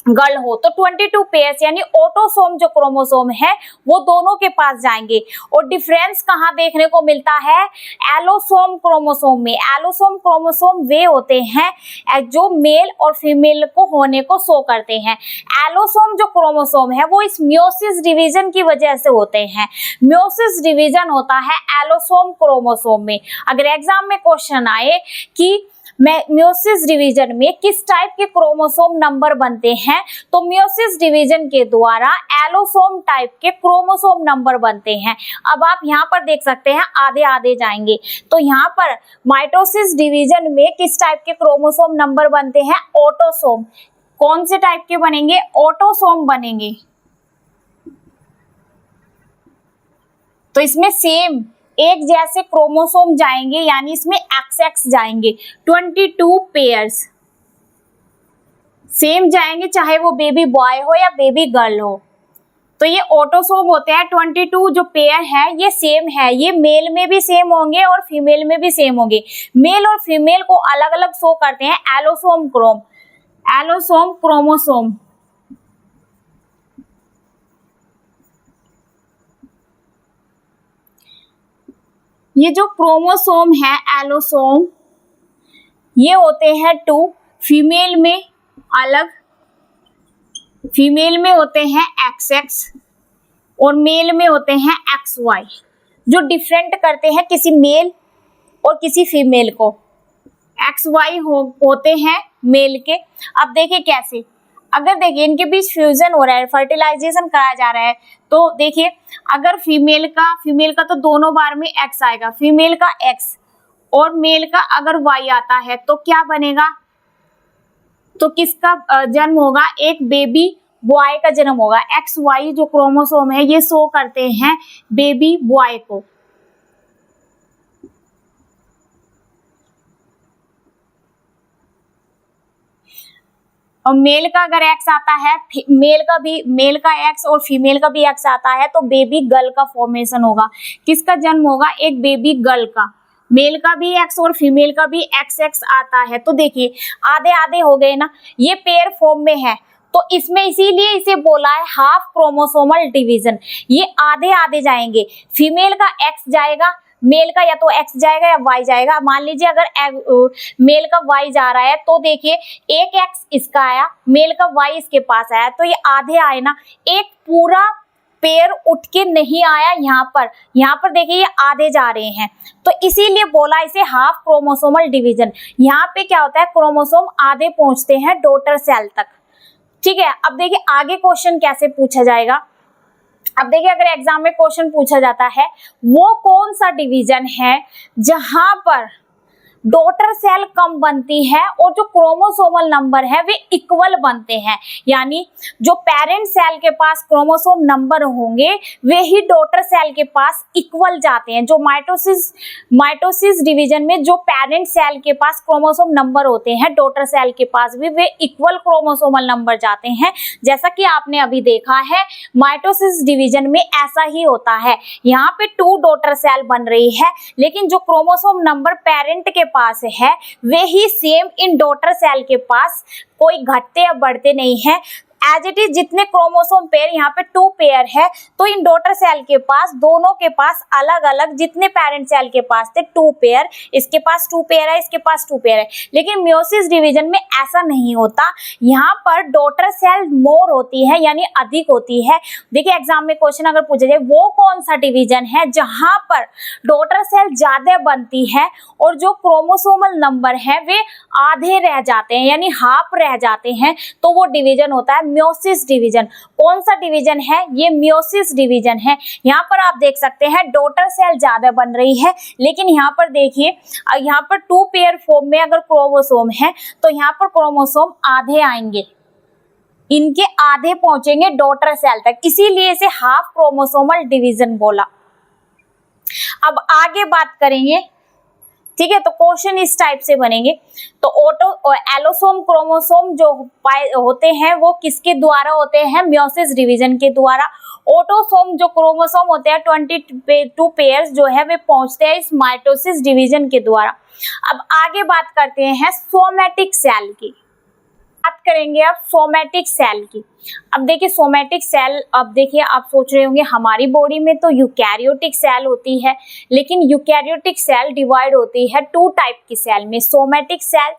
गर्ल हो। तो 22 पेयर्स यानी ऑटोसोम जो क्रोमोसोम है वो दोनों के पास जाएंगे। और डिफरेंस कहाँ देखने को मिलता है? एलोसोम क्रोमोसोम में। एलोसोम क्रोमोसोम वे होते हैं जो मेल और फीमेल को होने को शो करते हैं। एलोसोम जो क्रोमोसोम है वो इस मियोसिस डिवीजन की वजह से होते हैं। मियोसिस डिवीजन होता है एलोसोम क्रोमोसोम में। अगर एग्जाम में क्वेश्चन आए कि मियोसिस डिवीजन में किस टाइप के क्रोमोसोम नंबर बनते हैं, तो मियोसिस डिवीजन के द्वारा एलोसोम टाइप के क्रोमोसोम नंबर बनते हैं। अब आप यहाँ पर देख सकते हैं आधे आधे जाएंगे, तो यहाँ पर माइटोसिस डिवीजन में किस टाइप के क्रोमोसोम नंबर बनते हैं? ऑटोसोम। कौन से टाइप के बनेंगे? ऑटोसोम बनेंगे। तो इसमें सेम एक जैसे क्रोमोसोम जाएंगे, यानी इसमें XX जाएंगे। 22 पेयर्स सेम जाएंगे, चाहे वो बेबी बॉय हो या बेबी गर्ल हो। तो ये ऑटोसोम होते हैं। 22 जो पेयर है ये सेम है, ये मेल में भी सेम होंगे और फीमेल में भी सेम होंगे। मेल और फीमेल को अलग अलग शो करते हैं एलोसोम क्रोमोसोम। ये जो क्रोमोसोम है एलोसोम, ये होते हैं 2, फीमेल में अलग, फीमेल में होते हैं XX और मेल में होते हैं XY। जो डिफरेंट करते हैं किसी मेल और किसी फीमेल को। XY होते हैं मेल के। अब देखिए कैसे, अगर देखिए इनके बीच फ्यूजन हो रहा है, फर्टिलाइजेशन कराया जा रहा है, तो देखिए अगर फीमेल का तो दोनों बार में X आएगा, फीमेल का X और मेल का अगर Y आता है तो क्या बनेगा, तो किसका जन्म होगा, एक बेबी बॉय का जन्म होगा। XY जो क्रोमोसोम है ये शो करते हैं बेबी बॉय को। और मेल का अगर X आता है, मेल का X और फीमेल का भी X आता है तो बेबी गर्ल का फॉर्मेशन होगा। किसका जन्म होगा, एक बेबी गर्ल का। मेल का भी X और फीमेल का भी XX आता है। तो देखिए आधे आधे हो गए ना, ये पेयर फॉर्म में है तो इसमें इसीलिए इसे बोला है हाफ क्रोमोसोमल डिवीजन। ये आधे आधे जाएंगे, फीमेल का X जाएगा, मेल का या तो X जाएगा या Y जाएगा। मान लीजिए अगर मेल का Y जा रहा है तो देखिए एक X इसका आया, मेल का Y इसके पास आया, तो ये आधे आए ना, एक पूरा पेयर उठ के नहीं आया यहाँ पर देखिए ये आधे जा रहे हैं, तो इसीलिए बोला इसे हाफ क्रोमोसोमल डिवीजन। यहाँ पे क्या होता है, क्रोमोसोम आधे पहुंचते हैं डॉटर सेल तक। ठीक है, अब देखिए आगे क्वेश्चन कैसे पूछा जाएगा। अब देखिए अगर एग्जाम में क्वेश्चन पूछा जाता है, वो कौन सा डिवीजन है जहां पर डॉटर सेल कम बनती है और जो क्रोमोसोमल नंबर है वे इक्वल बनते हैं, यानी जो पेरेंट सेल के पास क्रोमोसोम नंबर होंगे वे ही डॉटर सेल के पास इक्वल जाते हैं। जो माइटोसिस डिवीजन में जो पेरेंट सेल के पास क्रोमोसोम नंबर होते हैं डॉटर सेल के पास भी वे इक्वल क्रोमोसोमल नंबर जाते हैं। जैसा कि आपने अभी देखा है माइटोसिस डिवीजन में ऐसा ही होता है, यहाँ पे 2 डॉटर सेल बन रही है लेकिन जो क्रोमोसोम नंबर पेरेंट के पास है वे ही सेम इन डॉटर सेल के पास कोई घटते या बढ़ते नहीं है। एज इट इज जितने क्रोमोसोम पेयर यहाँ पे 2 पेयर है तो इन डॉटर सेल के पास दोनों के पास अलग अलग जितने पेरेंट सेल के पास थे 2 पेयर, इसके पास 2 पेयर है, इसके पास 2 पेयर है। लेकिन मियोसिस डिवीजन में ऐसा नहीं होता, यहाँ पर डॉटर सेल मोर होती है यानी अधिक होती है। देखिए एग्जाम में क्वेश्चन अगर पूछा जाए वो कौन सा डिवीजन है जहां पर डॉटर सेल ज्यादा बनती है और जो क्रोमोसोमल नंबर है वे आधे रह जाते हैं यानी हाफ रह जाते हैं, तो वो डिवीजन होता है मियोसिस डिवीजन। कौन सा डिवीजन है, ये मियोसिस डिवीजन है। यहाँ पर आप देख सकते हैं डॉटर सेल ज्यादा बन रही है लेकिन यहाँ पर देखिए यहाँ पर 2 पेयर फॉर्म में अगर क्रोमोसोम है तो यहाँ पर क्रोमोसोम आधे आएंगे, इनके आधे पहुंचेंगे डॉटर सेल तक, इसीलिए इसे हाफ क्रोमोसोमल डिवीजन बोला। अब आगे बात करेंगे, ठीक है, तो क्वेश्चन इस टाइप से बनेंगे। तो एलोसोम क्रोमोसोम जो होते हैं वो किसके द्वारा होते हैं, मियोसिस डिवीजन के द्वारा। ऑटोसोम जो क्रोमोसोम होते हैं 22 पेयर्स जो है वे पहुंचते हैं इस माइटोसिस डिवीजन के द्वारा। अब आगे बात करते हैं सोमैटिक सेल की, बात करेंगे अब सोमैटिक सेल की। अब देखिए सोमैटिक सेल, अब देखिए आप सोच रहे होंगे हमारी बॉडी में तो यूकैरियोटिक सेल होती है, लेकिन यूकैरियोटिक सेल डिवाइड होती है 2 टाइप की सेल में, somatic cell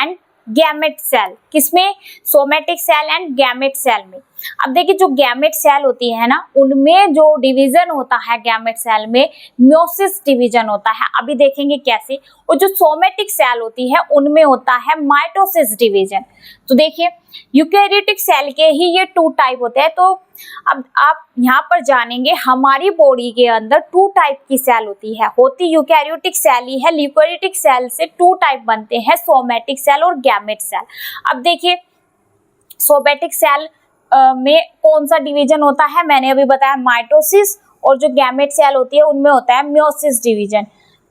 and gamete cell. किसमें, somatic cell and gamete cell में। अब देखिए जो गैमेट सेल होती है ना उनमें जो डिवीजन होता है गैमेट सेल में मियोसिस डिवीजन होता है, अभी देखेंगे कैसे। और जो सोमैटिक सेल होती है उनमें होता है माइटोसिस डिवीजन। तो देखिए यूकैरियोटिक सेल के ही ये 2 टाइप होते हैं। तो अब आप यहाँ पर जानेंगे हमारी बॉडी के अंदर 2 टाइप की सेल होती यूकैरियोटिक सेल ही है। यूकैरियोटिक सेल से 2 टाइप बनते हैं, सोमैटिक सेल और गैमेट सेल। अब देखिए सोमैटिक सेल में कौन सा डिवीजन होता है, मैंने अभी बताया माइटोसिस, और जो गैमेट सेल होती है उनमें होता है मियोसिस डिवीजन।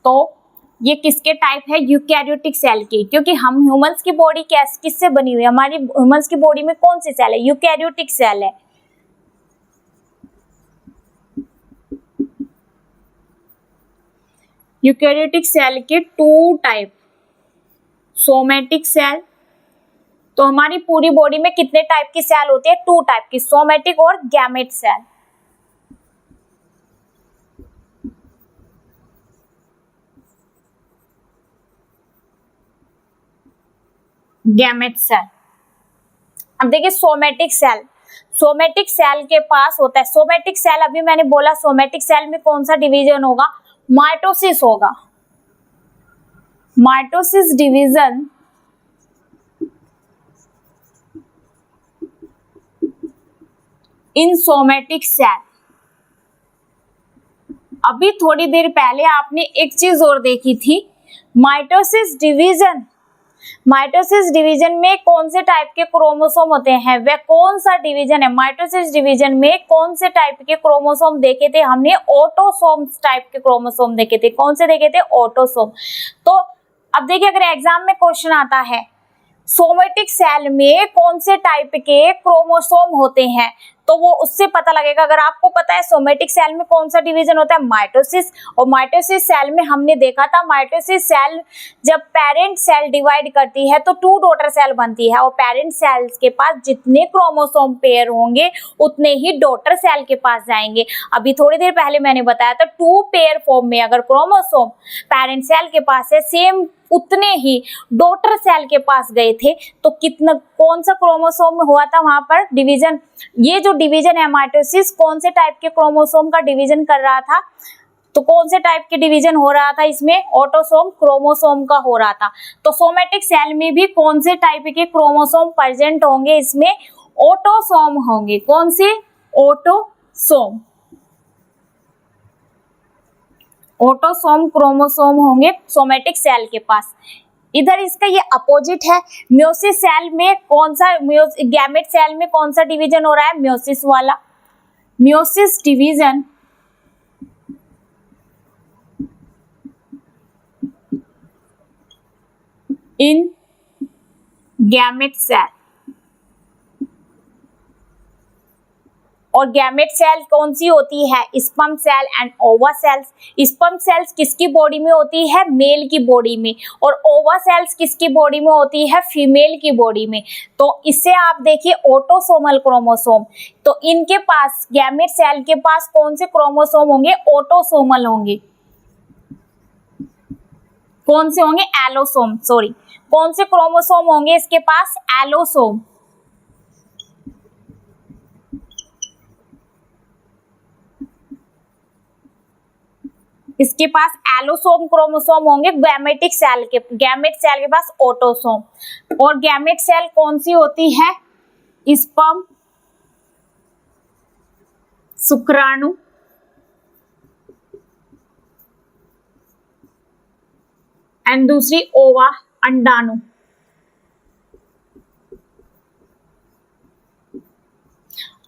तो ये किसके टाइप है, यूकैरियोटिक सेल की, क्योंकि हम ह्यूमंस की बॉडी किससे बनी हुई है, हमारी ह्यूमंस की बॉडी में कौन सी सेल है, यूकैरियोटिक सेल है। यूकैरियोटिक सेल के 2 टाइप, सोमैटिक सेल। तो हमारी पूरी बॉडी में कितने टाइप की सेल होती है, 2 टाइप की, सोमैटिक और गैमेट सेल। Gamete cell. अब देखिए सोमैटिक सेल, सोमेटिक सेल के पास होता है। सोमेटिक सेल, अभी मैंने बोला सोमेटिक सेल में कौन सा डिवीजन होगा, माइटोसिस होगा। Mitosis division in somatic cell. अभी थोड़ी देर पहले आपने एक चीज और देखी थी, माइटोसिस डिवीजन। माइटोसिस डिवीजन में कौन से टाइप के क्रोमोसोम होते हैं, वह कौन सा डिवीजन है। माइटोसिस डिवीजन में कौन से टाइप के क्रोमोसोम देखे थे हमने, ऑटोसोम्स टाइप के क्रोमोसोम देखे थे। कौन से देखे थे, ऑटोसोम। तो अब देखिए अगर एग्जाम में क्वेश्चन आता है सोमेटिक सेल में कौन से टाइप के क्रोमोसोम होते हैं, तो वो उससे पता लगेगा। अगर आपको पता है सोमेटिक सेल में कौन सा डिवीजन होता है, माइटोसिस, और माइटोसिस सेल में हमने देखा था माइटोसिस सेल जब पेरेंट सेल डिवाइड करती है तो 2 डॉटर सेल बनती है, और पेरेंट सेल्स के पास जितने क्रोमोसोम पेयर होंगे उतने ही डॉटर सेल के पास जाएंगे। अभी थोड़ी देर पहले मैंने बताया था 2 पेयर फॉर्म में अगर क्रोमोसोम पेरेंट सेल के पास है, सेम उतने ही डॉटर सेल के पास गए थे, तो कितना कौन सा क्रोमोसोम हुआ था वहां पर डिवीजन। ये जो डिवीजन है माइटोसिस कौन से टाइप के क्रोमोसोम का डिवीजन कर रहा था, तो कौन से टाइप के डिवीजन हो रहा था इसमें, ऑटोसोम क्रोमोसोम का हो रहा था। तो सोमेटिक सेल में भी कौन से टाइप के क्रोमोसोम प्रेजेंट होंगे, इसमें ऑटोसोम होंगे। कौन से, ऑटोसोम। ऑटोसोम क्रोमोसोम होंगे सोमेटिक सेल के पास। इधर इसका ये अपोजिट है, म्योसिस सेल में कौन सा, गैमेट सेल में कौन सा डिवीजन हो रहा है, म्योसिस वाला। Meiosis division in gamete cell. और गैमेट सेल कौन सी होती है, sperm cell and ova cells. Sperm cells किसकी बॉडी में होती है, मेल की बॉडी में, और ओवा सेल्स किसकी बॉडी में होती है, फीमेल की बॉडी में। तो इससे आप देखिए ऑटोसोमल क्रोमोसोम, तो इनके पास गैमेट सेल के पास कौन से क्रोमोसोम होंगे, ऑटोसोमल होंगे। कौन से होंगे, एलोसोम, सॉरी, कौन से क्रोमोसोम होंगे इसके पास, एलोसोम। इसके पास एलोसोम क्रोमोसोम होंगे। गैमेटिक सेल के, गैमेट सेल के पास ऑटोसोम। और गैमेट सेल कौन सी होती है, स्पर्म, शुक्राणु, एंड दूसरी ओवा, अंडाणु।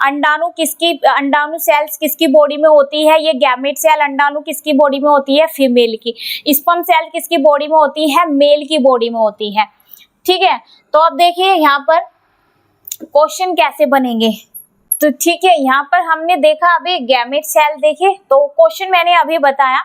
अंडाणु किसकी, अंडाणु सेल्स किसकी बॉडी में होती है, ये गैमेट सेल अंडाणु किसकी बॉडी में होती है, फीमेल की। स्पर्म सेल किसकी बॉडी में होती है, मेल की बॉडी में होती है। ठीक है, तो अब देखिए यहाँ पर क्वेश्चन कैसे बनेंगे। तो ठीक है, यहाँ पर हमने देखा अभी गैमेट सेल देखे, तो क्वेश्चन मैंने अभी बताया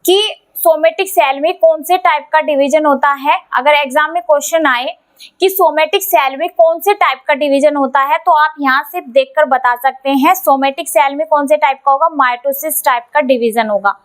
कि सोमेटिक सेल में कौन से टाइप का डिवीजन होता है। अगर एग्जाम में क्वेश्चन आए कि सोमेटिक सेल में कौन से टाइप का डिवीजन होता है, तो आप यहाँ से देखकर बता सकते हैं सोमेटिक सेल में कौन से टाइप का होगा, माइटोसिस टाइप का डिवीजन होगा।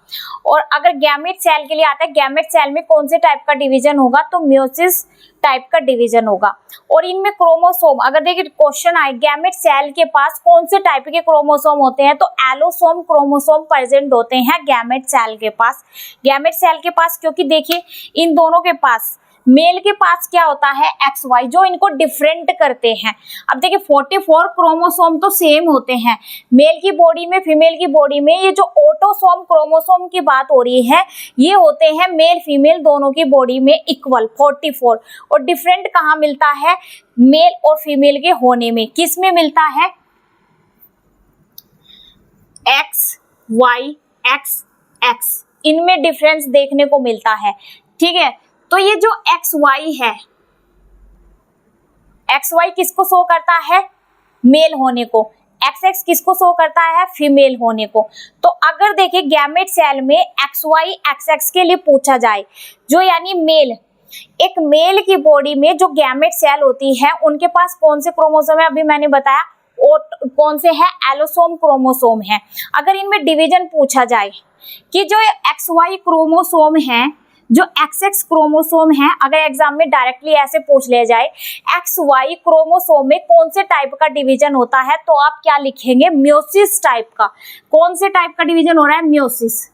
और अगर गैमेट सेल के लिए आता है, गैमेट सेल में कौन से टाइप का डिवीजन होगा, तो म्योसिस टाइप का डिवीजन होगा। और इनमें क्रोमोसोम, अगर देखिए क्वेश्चन आए गैमेट सेल के पास कौन से टाइप के क्रोमोसोम होते हैं, तो एलोसोम क्रोमोसोम प्रेजेंट होते हैं गैमेट सेल के पास। गैमेट सेल के पास, क्योंकि देखिए इन दोनों के पास, मेल के पास क्या होता है, XY, जो इनको डिफरेंट करते हैं। अब देखिए 44 क्रोमोसोम तो सेम होते हैं मेल की बॉडी में, फीमेल की बॉडी में। ये जो ऑटोसोम क्रोमोसोम की बात हो रही है, ये होते हैं मेल फीमेल दोनों की बॉडी में इक्वल 44। और डिफरेंट कहाँ मिलता है, मेल और फीमेल के होने में। किस में मिलता है, XY XX, इनमें डिफरेंस देखने को मिलता है। ठीक है, तो ये जो XY है, XY किसको शो करता है, मेल होने को। XX किसको शो करता है, फीमेल होने को। तो अगर देखिए गैमेट सेल में XY XX के लिए पूछा जाए, जो यानी मेल, एक मेल की बॉडी में जो गैमेट सेल होती है उनके पास कौन से क्रोमोसोम है, अभी मैंने बताया, और कौन से है, एलोसोम क्रोमोसोम है। अगर इनमें डिवीजन पूछा जाए कि जो XY क्रोमोसोम है जो XX क्रोमोसोम है, अगर एग्जाम में डायरेक्टली ऐसे पूछ लिया जाए XY क्रोमोसोम में कौन से टाइप का डिवीजन होता है, तो आप क्या लिखेंगे? म्योसिस टाइप का। कौन से टाइप का डिवीजन हो रहा है? म्योसिस।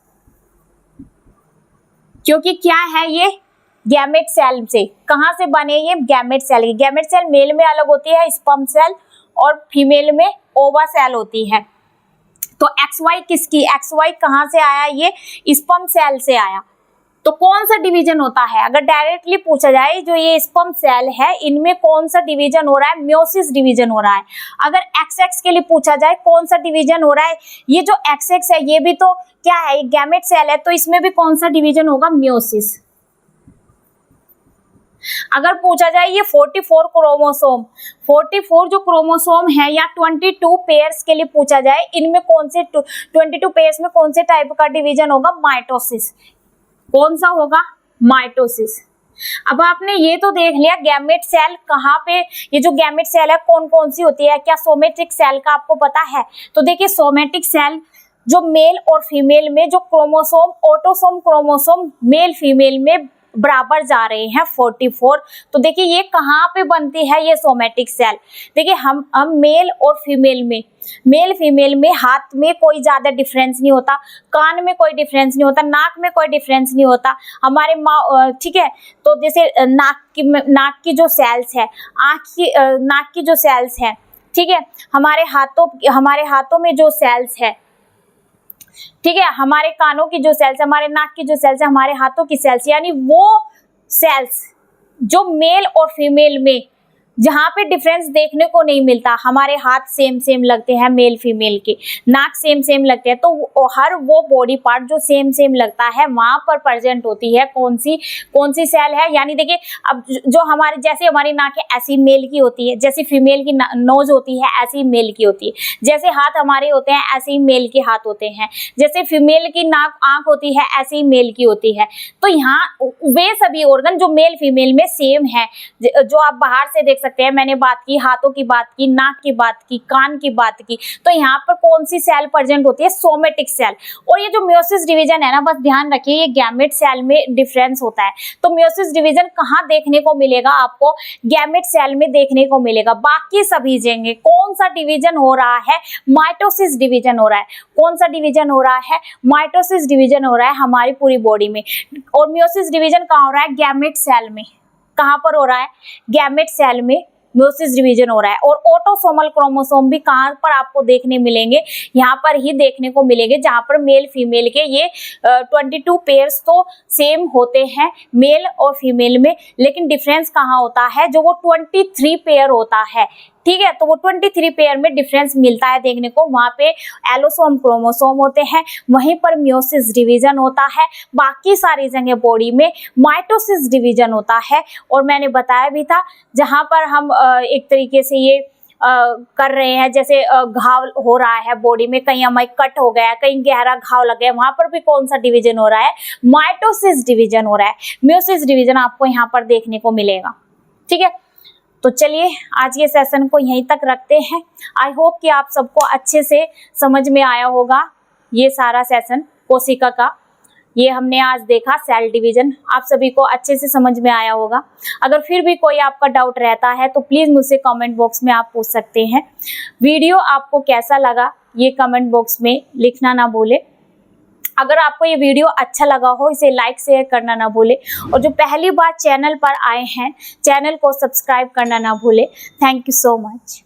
क्योंकि क्या है ये? गैमेट सेल से। कहां से बने ये? Gamete cell. Gamete cell male में अलग होती है स्पर्म सेल, और फीमेल में ओवा सेल होती है। तो XY किसकी? XY कहां से आया? ये स्पर्म सेल से आया। तो कौन सा डिवीजन होता है? अगर डायरेक्टली पूछा जाए जो ये स्पर्म सेल है इनमें कौन सा डिवीजन हो रहा है? म्योसिस डिवीजन हो रहा है। अगर XX के लिए पूछा जाए कौन सा डिवीजन हो रहा है? ये जो XX है ये भी तो क्या है? ये गैमेट सेल है, तो इसमें भी कौन सा डिवीजन होगा? म्योसिस। अगर पूछा जाए ये 44 क्रोमोसोम, 44 जो क्रोमोसोम है या 22 पेयर्स के लिए पूछा जाए, इनमें कौन से 22 पेयर्स में कौन से टाइप का डिवीजन होगा? माइटोसिस। कौन सा होगा? माइटोसिस। अब आपने ये तो देख लिया गैमेट सेल कहाँ पे, ये जो गैमेट सेल है कौन कौन सी होती है, क्या सोमेटिक सेल का आपको पता है? तो देखिए सोमेटिक सेल जो मेल और फीमेल में जो chromosome, autosome chromosome male female में बराबर जा रहे हैं 44, तो देखिए ये कहाँ पे बनती है? ये सोमेटिक सेल। देखिए हम मेल और फीमेल में, मेल फीमेल में हाथ में कोई ज्यादा डिफरेंस नहीं होता, कान में कोई डिफरेंस नहीं होता, नाक में कोई डिफरेंस नहीं होता हमारे ठीक है। तो जैसे नाक की जो सेल्स है, नाक की जो सेल्स है, ठीक है, हमारे हाथों में जो सेल्स है, ठीक है, हमारे कानों की जो सेल्स है, हमारे नाक की जो सेल्स है, हमारे हाथों की सेल्स, यानी वो सेल्स जो मेल और फीमेल में जहाँ पे डिफरेंस देखने को नहीं मिलता, हमारे हाथ सेम सेम लगते हैं मेल फीमेल के, नाक सेम सेम लगते हैं, तो हर वो बॉडी पार्ट जो सेम सेम लगता है वहां पर प्रेजेंट होती है कौन सी सेल है? यानी देखिए अब जो हमारे, जैसे हमारी नाक है ऐसी मेल की होती है, जैसे फीमेल की नोज होती है ऐसी मेल की होती है, जैसे हाथ हमारे होते हैं ऐसे ही मेल के हाथ होते हैं, जैसे फीमेल की आंख होती है ऐसे ही मेल की होती है। तो यहाँ वे सभी ऑर्गन जो मेल फीमेल में सेम है, जो आप बाहर से देख सकते हैं, मैंने बात की हाथों की, बात की नाक की, बात की कान की, बात की, तो यहाँ पर कौन सी सेल प्रेजेंट होती है? Somatic cell. और ये जो म्योसिस डिवीजन है ना, बस ध्यान रखिए ये गैमेट सेल में डिफरेंस होता है। तो म्योसिस डिवीजन कहाँ देखने को मिलेगा आपको? गैमेट सेल में देखने को मिलेगा। बाकी सभी जगह कौन सा डिवीजन हो रहा है? माइटोसिस डिवीजन हो रहा है। कौन सा डिवीजन हो रहा है? माइटोसिस डिवीजन हो रहा है हमारी पूरी बॉडी में। और म्योसिस डिवीजन कहाँ हो रहा है? गैमेट सेल में। कहाँ पर हो रहा है? गैमेट सेल में म्योसिस डिवीजन हो रहा है। और ऑटोसोमल क्रोमोसोम भी कहाँ पर आपको देखने मिलेंगे? यहाँ पर ही देखने को मिलेंगे जहाँ पर मेल फीमेल के ये 22 पेयर्स तो सेम होते हैं मेल और फीमेल में, लेकिन डिफरेंस कहाँ होता है? जो वो 23 पेयर होता है, ठीक है, तो वो 23 पेयर में डिफरेंस मिलता है देखने को, वहां पे एलोसोम क्रोमोसोम होते हैं, वहीं पर म्योसिस डिवीजन होता है। बाकी सारी जगह बॉडी में माइटोसिस डिवीजन होता है। और मैंने बताया भी था जहां पर हम एक तरीके से ये कर रहे हैं, जैसे घाव हो रहा है बॉडी में, कहीं हमें कट हो गया, कहीं गहरा घाव लग गया, वहां पर भी कौन सा डिवीजन हो रहा है? माइटोसिस डिवीजन हो रहा है। म्योसिस डिवीजन आपको यहाँ पर देखने को मिलेगा, ठीक है। तो चलिए आज के सेशन को यहीं तक रखते हैं। आई होप कि आप सबको अच्छे से समझ में आया होगा ये सारा सेशन कोशिका का। ये हमने आज देखा सेल डिवीजन, आप सभी को अच्छे से समझ में आया होगा। अगर फिर भी कोई आपका डाउट रहता है तो प्लीज़ मुझसे कमेंट बॉक्स में आप पूछ सकते हैं। वीडियो आपको कैसा लगा ये कमेंट बॉक्स में लिखना ना भूले। अगर आपको ये वीडियो अच्छा लगा हो इसे लाइक शेयर करना ना भूले, और जो पहली बार चैनल पर आए हैं चैनल को सब्सक्राइब करना ना भूले। Thank you so much.